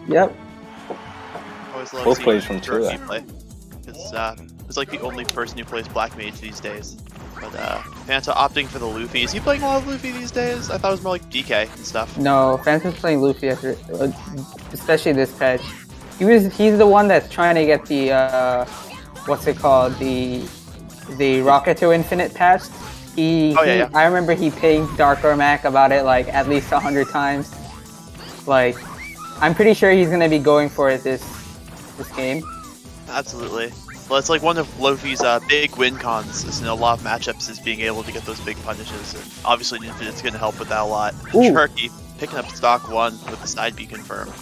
Yep. Always love Both plays seeing from two. Drarky play. It's like the only person who plays Black Mage these days. But Fanta opting for the Luffy. Is he playing a lot of Luffy these days? I thought it was more like DK and stuff. No, Fanta's playing Luffy after, especially this patch. He's the one that's trying to get the what's it called, the Rocket to Infinite patch. I remember he pinged Dark Mac about it like at least 100 times. Like, I'm pretty sure he's gonna be going for it this game. Absolutely. Well, it's like one of Luffy's big win cons is in a lot of matchups is being able to get those big punishes. And obviously, Infinite's going to help with that a lot. Drarky picking up stock 1 with the side B confirmed.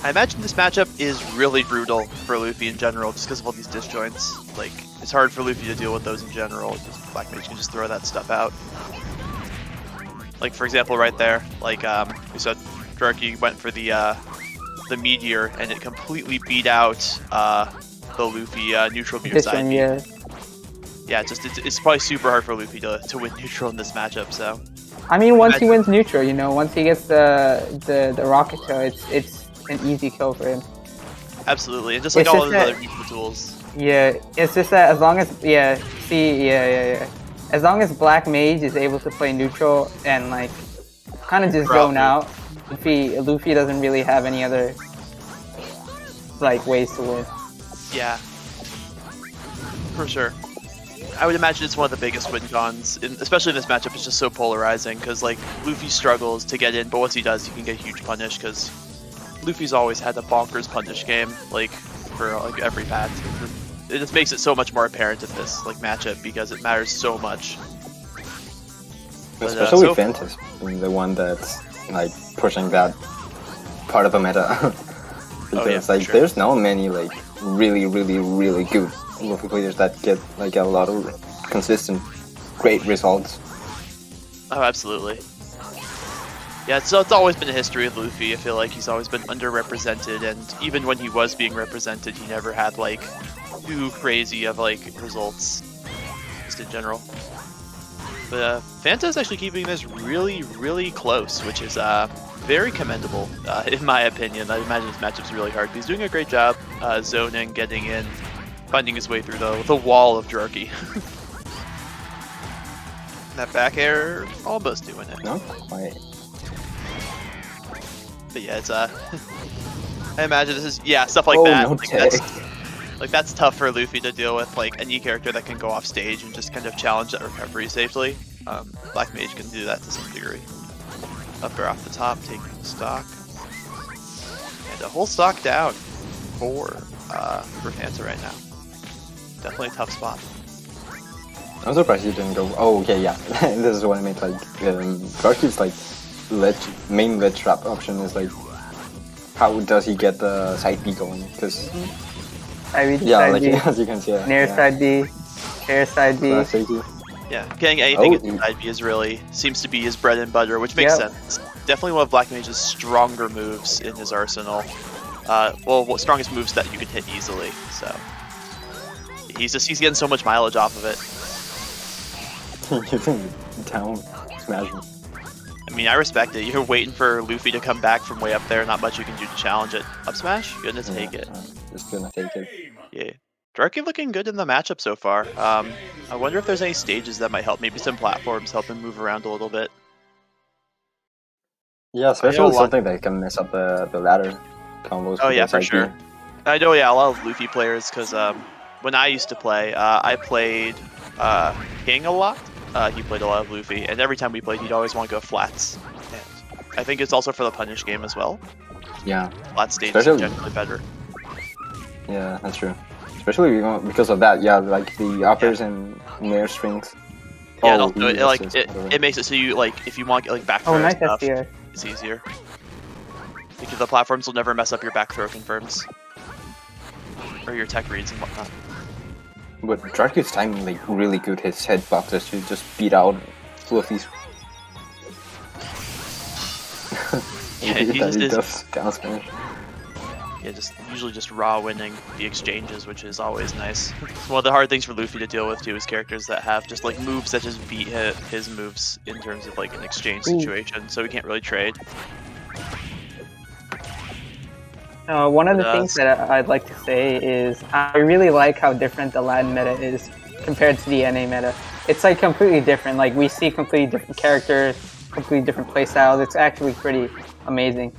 I imagine this matchup is really brutal for Luffy in general, just because of all these disjoints. Like, it's hard for Luffy to deal with those in general. Just Black Mage can just throw that stuff out. Like, for example, right there, like we said, Drarky went for the Meteor, and it completely beat out the Luffy neutral view side B. Yeah, it's probably super hard for Luffy to win neutral in this matchup. So, I mean, once he wins neutral, you know, once he gets the rocket kill, it's an easy kill for him. Absolutely, and just like all of the other neutral tools. Yeah, it's just that as long as as long as Black Mage is able to play neutral and like kind of just zone out, Luffy doesn't really have any other like ways to win. Yeah, for sure. I would imagine it's one of the biggest win cons, especially in this matchup. It's just so polarizing because like Luffy struggles to get in, but once he does, he can get a huge punish because Luffy's always had a bonkers punish game, like for like every patch. It just makes it so much more apparent in this like matchup because it matters so much. Especially Fantas, the one that's like pushing that part of the meta. Because there's not many like really good Luffy players that get like a lot of consistent great results. Oh, absolutely. Yeah, so it's always been a history of Luffy. I feel like he's always been underrepresented, and even when he was being represented, he never had like too crazy of like results, just in general. But Fanta's actually keeping this really close, which is very commendable, in my opinion. I imagine this matchup's really hard. He's doing a great job zoning, getting in, finding his way through the wall of Drarky. That back air, almost doing it. Not quite. But yeah, it's I imagine this is stuff like that. No that's tough for Luffy to deal with. Like any character that can go off stage and just kind of challenge that recovery safely. Black Mage can do that to some degree. Up or off the top, taking stock, and a whole stock down for Fanta right now. Definitely a tough spot. I'm surprised you didn't go. Oh, okay, yeah. This is what I meant. Like, Drarky's like main ledge trap option is like, how does he get the side B going? Because side B. As you can see, near side B, air side B. Yeah, getting anything in side B is seems to be his bread and butter, which makes sense. Definitely one of Black Mage's stronger moves in his arsenal. Strongest moves that you can hit easily. So he's getting so much mileage off of it. You can down smash him. I mean, I respect it. You're waiting for Luffy to come back from way up there. Not much you can do to challenge it. Up smash? You're gonna take it. Just gonna take it. Yeah. Drarky looking good in the matchup so far. I wonder if there's any stages that might help. Maybe some platforms help him move around a little bit. Yeah, especially something that can mess up the ladder combos. Oh yeah, for sure. I know, a lot of Luffy players, because when I used to play, I played King a lot. He played a lot of Luffy, and every time we played, he'd always want to go flats. And I think it's also for the punish game as well. Yeah. Flat stages are generally better. Yeah, that's true. Especially because of that, like the uppers and near strings. Yeah, and also it makes it so you if you want back throw stuff, it's easier. Because the platforms will never mess up your back throw confirms or your tech reads and whatnot. But Drarky's timing really good. His head boxes to just beat out Luffy's. Yeah, he does down smash. Yeah, usually just raw winning the exchanges, which is always nice. One of the hard things for Luffy to deal with too is characters that have just moves that just beat his moves in terms of an exchange situation, so he can't really trade. One of the things that I'd like to say is I really like how different the Latin meta is compared to the NA meta. It's like completely different. Like we see completely different characters, completely different playstyles. It's actually pretty amazing.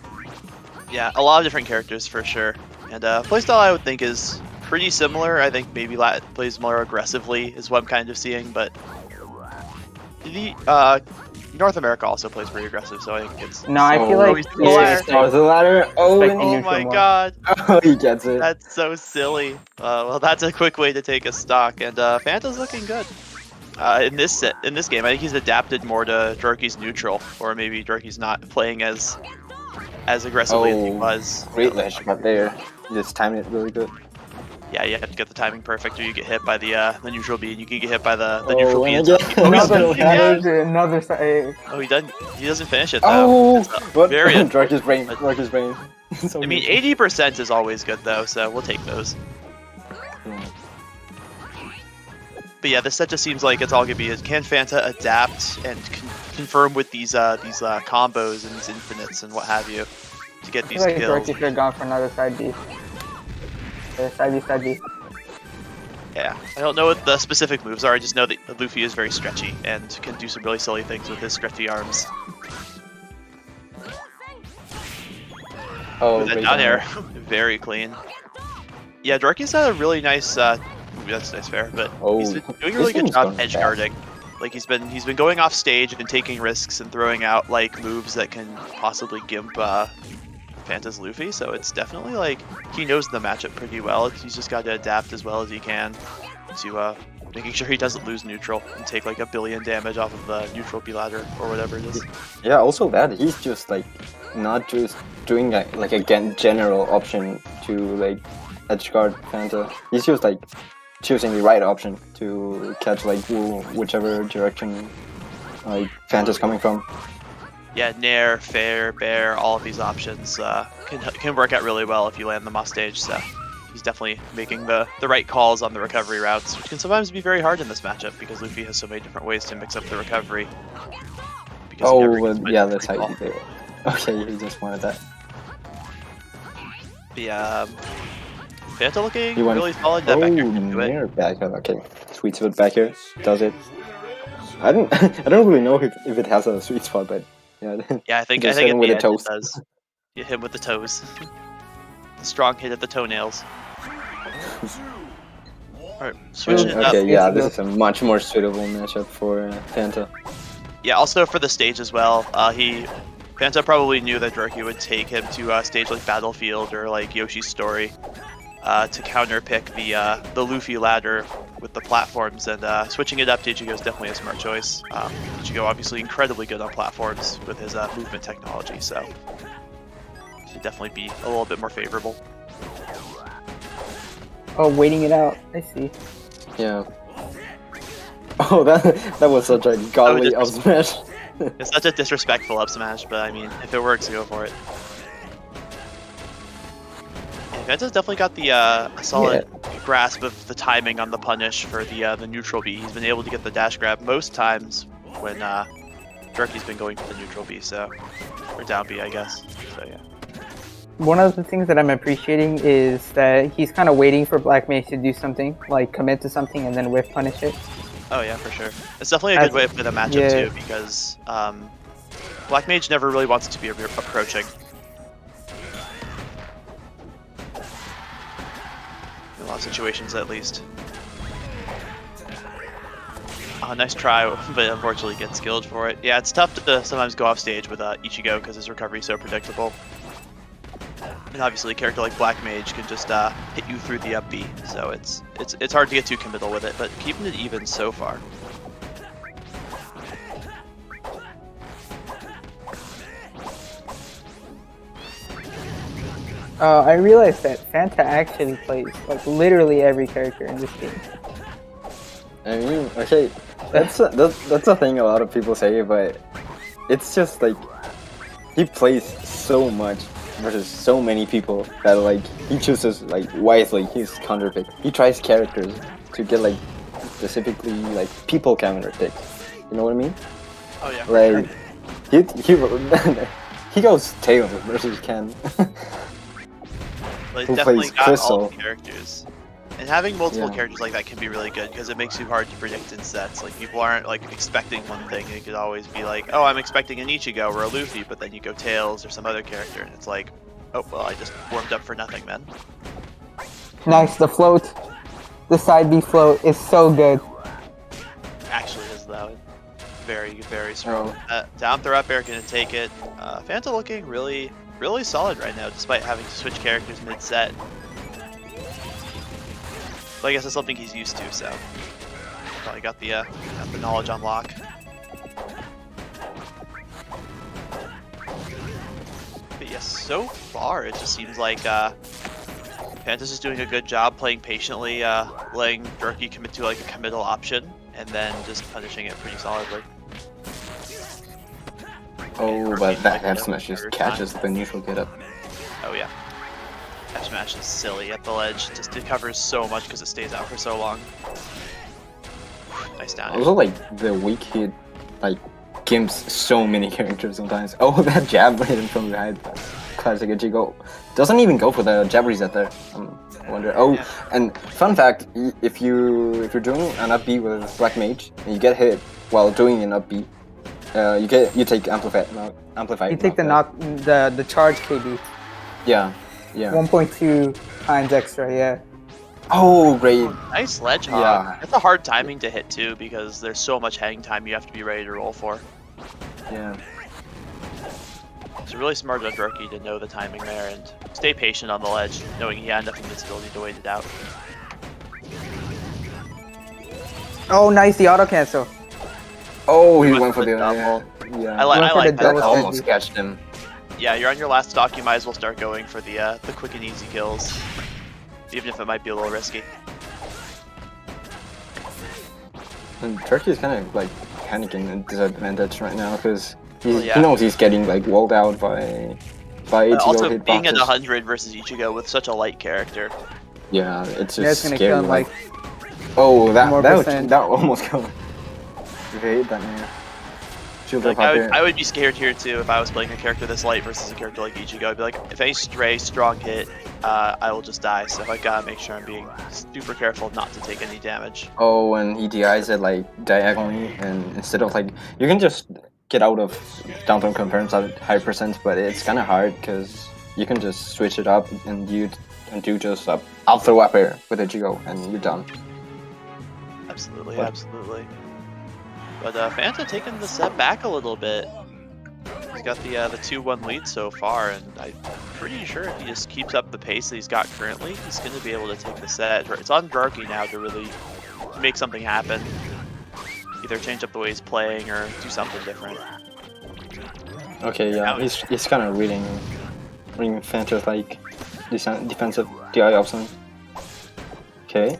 Yeah, a lot of different characters for sure. And playstyle I would think is pretty similar. I think maybe Latin plays more aggressively is what I'm kind of seeing, but the North America also plays pretty aggressive, so I think it's... No, I feel like the ladder. Oh my god. Oh, he gets it. That's so silly. Well, that's a quick way to take a stock, and Fanta's looking good. In this game, I think he's adapted more to Drarky's neutral, or maybe Drarky's not playing as aggressively as he was. Great ledge right there. You just timed it really good. Yeah, you have to get the timing perfect, or you get hit by the neutral B, and you can get hit by the neutral B. Another side. Oh, he doesn't finish it though. What? Very Drarky's brain. Drarky's brain. So I mean, 80% is always good though, so we'll take those. Yeah. But yeah, this set just seems like it's all gonna be is can Fanta adapt and confirm with these combos and these infinites and what have you to get these kills. Drarky should have gone for another side B. Side B. Yeah, I don't know what the specific moves are. I just know that Luffy is very stretchy and can do some really silly things with his stretchy arms. Oh, that down air, very clean. Yeah, Drarky's had a really nice. That's nice fair, but he's been doing a really good job edge guarding. Like he's been going off stage and taking risks and throwing out like moves that can possibly gimp Fanta's Luffy. So it's definitely like he knows the matchup pretty well. He's just got to adapt as well as he can to making sure he doesn't lose neutral and take like 1 billion damage off of the neutral B ladder or whatever it is. Yeah, also that he's just like not just doing like a general option to like edge guard Fanta. He's just like choosing the right option to catch like whichever direction like Fanta's coming from. Yeah, Nair, Fair, Bear, all of these options can work out really well if you land them off stage, so he's definitely making the right calls on the recovery routes, which can sometimes be very hard in this matchup because Luffy has so many different ways to mix up the recovery. Yeah, that's how you do it. Okay, he just wanted that. Yeah, Fanta looking really solid. That back here can do it. Back here. Okay, sweet spot back here does it. I don't really know if it has a sweet spot, but yeah. Yeah, I think at the end it does. You hit him with the toes. The strong hit at the toenails. Alright, switching it up. Okay, yeah, this is a much more suitable matchup for Fanta. Yeah, also for the stage as well. Fanta probably knew that Drarky would take him to a stage like Battlefield or like Yoshi's Story to counterpick the Luffy ladder with the platforms, and switching it up to Ichigo is definitely a smart choice. Ichigo obviously incredibly good on platforms with his movement technology, so should definitely be a little bit more favorable. Oh, waiting it out. I see. Yeah. Oh, that was such a godly up smash. It's such a disrespectful up smash, but I mean, if it works, go for it. Yeah, Fanta's definitely got the solid grasp of the timing on the punish for the neutral B. He's been able to get the dash grab most times when Drarky's been going for the neutral B, so or down B, I guess. So yeah. One of the things that I'm appreciating is that he's kind of waiting for Black Mage to do something, like commit to something and then whiff punish it. Oh yeah, for sure. It's definitely a good way for the matchup too, because Black Mage never really wants to be approaching. In a lot of situations, at least. Nice try, but unfortunately gets killed for it. Yeah, it's tough to sometimes go off stage with Ichigo because his recovery is so predictable. And obviously a character like Black Mage can just hit you through the up B, so it's hard to get too committal with it, but keeping it even so far. I realized that Fanta actually plays like literally every character in this game. I mean, okay, that's a thing a lot of people say, but it's just like he plays so much versus so many people that like he chooses like wisely his counterpick. He tries characters to get like specifically like people counterpick. You know what I mean? Oh yeah. Like he goes tail versus Ken. But Who it definitely plays got all Crystal. the characters. And having multiple Yeah. characters like that can be really good because it makes you hard to predict in sets. Like people aren't like expecting one thing. It could always be like, oh, I'm expecting an Ichigo or a Luffy, but then you go Tails or some other character, and it's like, oh, well, I just warmed up for nothing then. Nice, the float. The side B float is so good. Actually, is though very, very strong. Down throw up air gonna take it. Fanta looking really, really solid right now, despite having to switch characters mid-set. But I guess it's something he's used to, so probably got the knowledge on lock. But yes, so far it just seems like Fanta's is doing a good job playing patiently, letting Drarky commit to like a committal option, and then just punishing it pretty solidly. Oh, but that F smash just catches the neutral get up. Oh yeah. F smash is silly at the ledge. Just it covers so much because it stays out for so long. Nice down air. Also, like the weak hit, like gimps so many characters sometimes. Oh, that jab hit him from behind. Classic Ichigo. Doesn't even go for the jab reset there. I wonder. Oh, Yeah. and fun fact: if you're doing an up B with Black Mage and you get hit while doing an up B, you take amplified. You take the charge KD. Yeah. 1.2 times extra, yeah. Oh, great. Nice ledge hog. Yeah. That's a hard timing to hit too because there's so much hang time you have to be ready to roll for. Yeah. It's really smart of Drarky to know the timing there and stay patient on the ledge, knowing he had enough invincibility to wait it out. Oh, nice, the auto cancel. Oh, he Went went for for the double. Yeah. I Went for like the that. double. That almost catched him. Yeah, you're on your last stock, you might as well start going for the quick and easy kills. Even if it might be a little risky. And Turkey is kind of like panicking and disadvantage right now because he yeah. knows he's getting like walled out by Ichigo Also, hitboxes. being at 100 versus Ichigo with such a light character. Yeah, it's just That's gonna scary. kill him like oh, more that percent. almost killed him. If he hit that man. Shield Like, up out there. I would be scared here too if I was playing a character this light versus a character like Ichigo. I'd be like, if any stray strong hit, I will just die. So I gotta make sure I'm being super careful not to take any damage. Oh, and he DIs it like diagonally, and instead of like you can just get out of down throw confirms at high percent, but it's kind of hard because you can just switch it up and you can do just up throw up air with Ichigo and you're done. Absolutely, But- absolutely. But Fanta taking the set back a little bit. He's got the 2-1 lead so far, and I'm pretty sure if he just keeps up the pace that he's got currently, he's going to be able to take the set. It's on Drarky now to really make something happen. Either change up the way he's playing or do something different. Okay, yeah, he's kind of reading Fanta's like defensive DI option. Okay.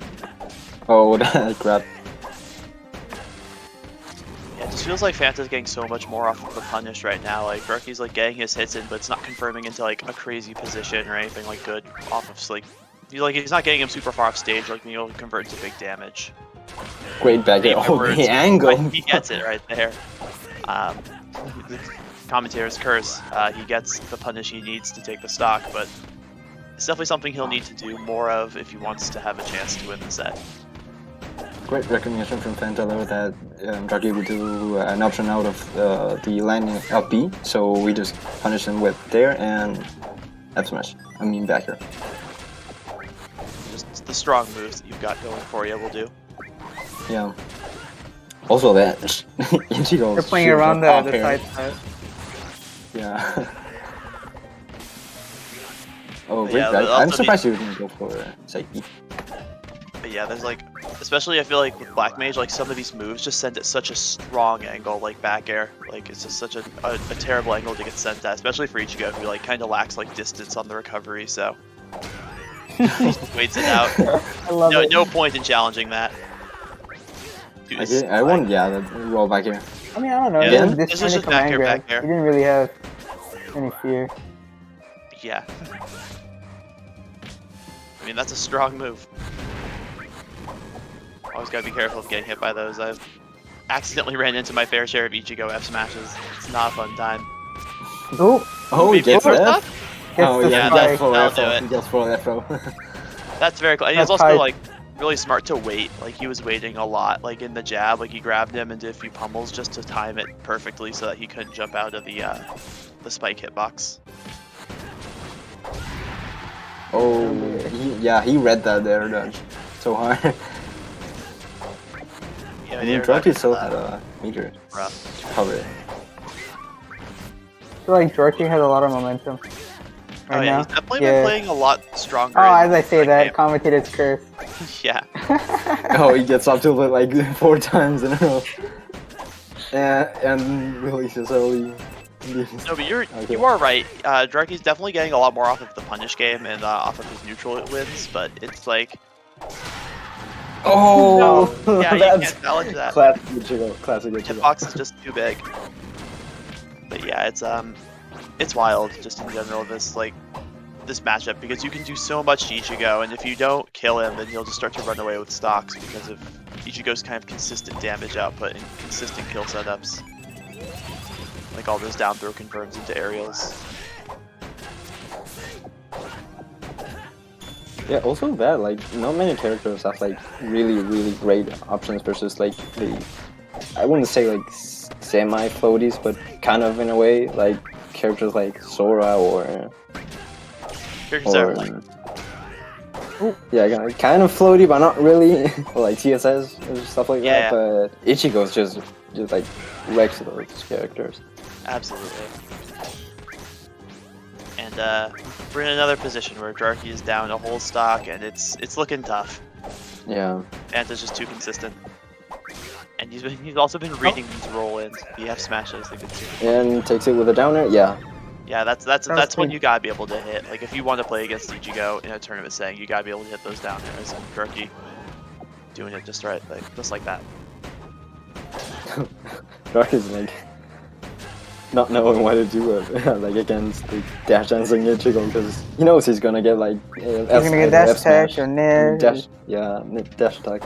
Oh, that grab. Yeah, it just feels like Fanta's getting so much more off of the punish right now. Like Drarky's like getting his hits in, but it's not confirming into like a crazy position or anything like good off of like he's not getting him super far off stage, like being able to convert into big damage. Great back air. Oh, the angle. He gets it right there. The commentator's curse. He gets the punish he needs to take the stock, but it's definitely something he'll need to do more of if he wants to have a chance to win the set. Great recognition from FantaQLO that Drarky would do an option out of the landing up B, so we just punish him with there and F smash. I mean back here. Just the strong moves that you've got going for you will do. Yeah. Also that Ichigo. They're playing around the side side. Yeah. Oh, But great yeah, back. also I'm surprised you didn't go for Saiki. But yeah, there's like, especially I feel like with Black Mage, like some of these moves just send at such a strong angle, like back air. Like it's just such a terrible angle to get sent at, especially for Ichigo who like kind of lacks like distance on the recovery, so he just waits it out. I love it. No point in challenging that. Dude, it's I won, yeah, the roll back here. I mean, I don't know. Yeah, He had this is this just kind of back command air, grab. back air. He didn't really have any fear. Yeah. I mean, that's a strong move. Always gotta be careful of getting hit by those. I've accidentally ran into my fair share of Ichigo F smashes. It's not a fun time. Oh, Oh, he Maybe gets first that? up? Oh the yeah, Yeah, spike. that's full that'll do Afro. it. He goes full Afro. That's very cool. And he's That's also high. like really smart to wait. Like he was waiting a lot, like in the jab. Like he grabbed him and did a few pummels just to time it perfectly so that he couldn't jump out of the spike hitbox. Oh, he read that there, dodge so hard. Yeah, I mean, Drarky still had a meter rough. to cover it. I feel like Drarky has a lot of momentum. Oh Right yeah, now. he's definitely been playing a lot stronger. Oh, in as I say that, game. commentator's curse. Yeah. Oh, he gets up to it like 4 times in a row. And releases early. No, but you Okay. are right. Drarky's definitely getting a lot more off of the punish game and off of his neutral wins, but it's like, Oh, yeah, you that's can't challenge that. classic Ichigo. Classic Ichigo. Hitbox is just too big. But yeah, it's wild just in general this matchup because you can do so much to Ichigo, and if you don't kill him, then he'll just start to run away with stocks because of Ichigo's kind of consistent damage output and consistent kill setups. Like all those down throw confirms into aerials. Yeah, also that, like, not many characters have, like, really great options versus, like, I wouldn't say, like, semi-floaties, but kind of in a way, like, characters like Sora or yeah, kind of floaty, but not really, or like TSS or stuff like that, but Ichigo's just like, wrecks those characters. Absolutely. And we're in another position where Drarky is down a whole stock, and it's looking tough. Yeah. Fanta's just too consistent. And he's also been reading these roll-ins, BF smashes, like it's super fun. And takes it with a downer, yeah. Yeah, that's when you gotta be able to hit. Like if you want to play against Ichigo in a tournament setting, you gotta be able to hit those downers, and Drarky doing it just right, just like that. Drarky's like not knowing what to do like against the dash dancing Ichigo because he knows he's gonna get like he's gonna get dash attack or nair. Dash attack.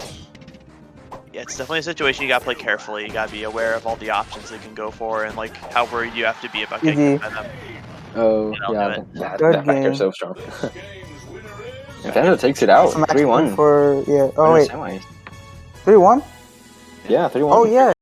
Yeah, it's definitely a situation you gotta play carefully. You gotta be aware of all the options they can go for and like how worried you have to be about getting hit by them. Oh, Yeah, that factor's so strong. And Fanta takes it out, 3-1. For, yeah, oh wait, 3-1? Yeah, 3-1. Oh yeah.